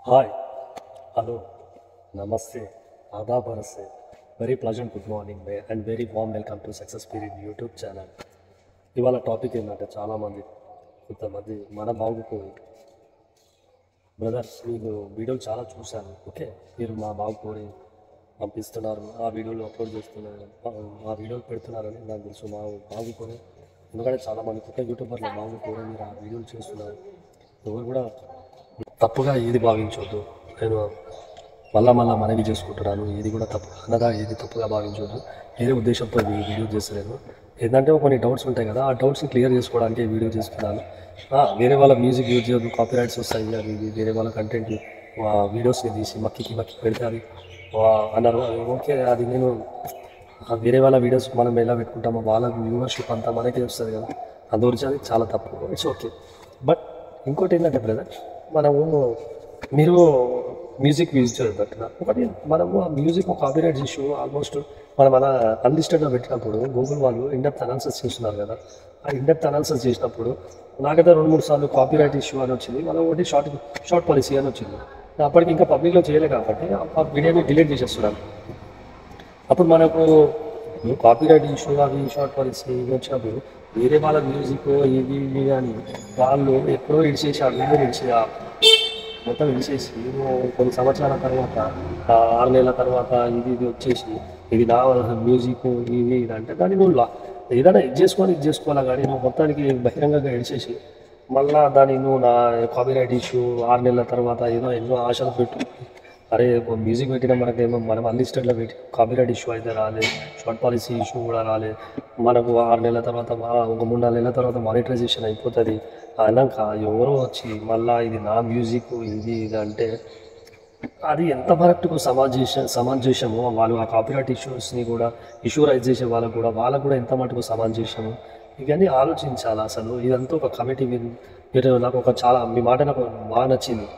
Hi, hello, నమస్తే, ఆదాబ్ నమస్తే. Very pleasant good morning May and very warm welcome to success period YouTube channel. ఇవాళ topic ఏంటంటే చాలామంది కొంతమంది మన బాగుపోయి బ్రదర్స్ మీకు వీడియోలు చాలా చూశాను. ఓకే, మీరు మా బాగుపోయి పంపిస్తున్నారు, ఆ వీడియోలు అప్లోడ్ చేస్తున్నారు, ఆ వీడియోలు పెడుతున్నారని నాకు తెలుసు. మా బాగుపోయి ఎందుకంటే చాలామంది కొత్త యూట్యూబర్లు బాగుపోయి మీరు ఆ వీడియోలు చేస్తున్నారు. ఎవరు కూడా తప్పుగా ఏది భావించవద్దు. నేను మళ్ళా మనవి చేసుకుంటున్నాను. ఏది కూడా తప్పు అనగా ఏది తప్పుగా భావించవద్దు. వేరే ఉద్దేశంతో వీడియో చేస్తలేను. ఏంటంటే కొన్ని డౌట్స్ ఉంటాయి కదా, ఆ డౌట్స్ని క్లియర్ చేసుకోవడానికి వీడియో చేస్తున్నాను. వేరే వాళ్ళ మ్యూజిక్ యూజ్ చేయొద్దు, కాపీరైట్స్ వస్తాయి, అవి వేరే వాళ్ళ కంటెంట్ వీడియోస్ని తీసి మక్కి పెడితే అది అన్నారు. ఓకే, అది నేను వేరే వాళ్ళ వీడియోస్ మనం ఎలా పెట్టుకుంటామో వాళ్ళకి వ్యూవర్షిప్ అంతా మనకే వస్తుంది కదా, అందుగురించి అది చాలా తప్పు. It's okay. బట్ ఇంకోటి ఏంటంటే బ్రదర్, మనము మీరు మ్యూజిక్ యూజ్ చేయబట్టిన ఒకటి మనము ఆ మ్యూజిక్ కాపీరైట్ ఇష్యూ ఆల్మోస్ట్ మనం అలా అన్లిస్టెడ్గా పెట్టినప్పుడు గూగుల్ వాళ్ళు ఇండెప్త్ అనాలిసిస్ చేస్తున్నారు కదా, ఆ ఇండెప్త్ అనాలిసిస్ చేసినప్పుడు నాకైతే 2-3 సార్లు కాపీరైట్ ఇష్యూ అని వచ్చింది. మనం ఒకటి షార్ట్ పాలసీ అని వచ్చింది. అప్పటికి ఇంకా పబ్లిక్లో చేయలేదు కాబట్టి ఆ వీడియోని డిలీట్ చేసేస్తున్నాను. అప్పుడు మనకు కాపీరైట్ ఇష్యూ అవి షార్ట్ పాలసీ వచ్చినప్పుడు వేరే వాళ్ళ మ్యూజిక్ ఇవి అని వాళ్ళు ఎప్పుడో ఇడిచేసి ఆ వీడియో మొత్తం ఇడిచేసి కొన్ని సంవత్సరాల తర్వాత 6 నెలల తర్వాత ఇది వచ్చేసి ఇది నా మ్యూజిక్ ఇది అంటే దాన్ని నువ్వు ఏదైనా ఇది చేసుకోవాలా కానీ నువ్వు మొత్తానికి బహిరంగంగా ఇడిచేసి మళ్ళీ దాన్ని నువ్వు నా కాపీరైట్ ఇష్యూ 6 నెలల తర్వాత ఎన్నో ఆశలు పెట్టు. అరే మ్యూజిక్ పెట్టినా మనకేమో మనం అన్లిస్టెడ్లో పెట్టి కాపీరైట్ ఇష్యూ అయితే రాలేదు, షార్ట్ పాలసీ ఇష్యూ కూడా రాలేదు. మనకు 6 నెలల తర్వాత ఒక 3-4 నెలల తర్వాత మానిటైజేషన్ అయిపోతుంది అన్నాక ఎవరో వచ్చి మళ్ళీ ఇది నా మ్యూజిక్ ఇది అంటే అది ఎంత వరకు సమంజసమో వాళ్ళు ఆ కాపీరైట్ ఇష్యూస్ని కూడా రైజ్ చేసే వాళ్ళకు కూడా ఎంత మటుకు సమంజసము ఇవన్నీ ఆలోచించాలి. అసలు ఇదంతా ఒక కమిటీ మీరు నాకు చాలా మీ మాట నాకు బాగా నచ్చింది.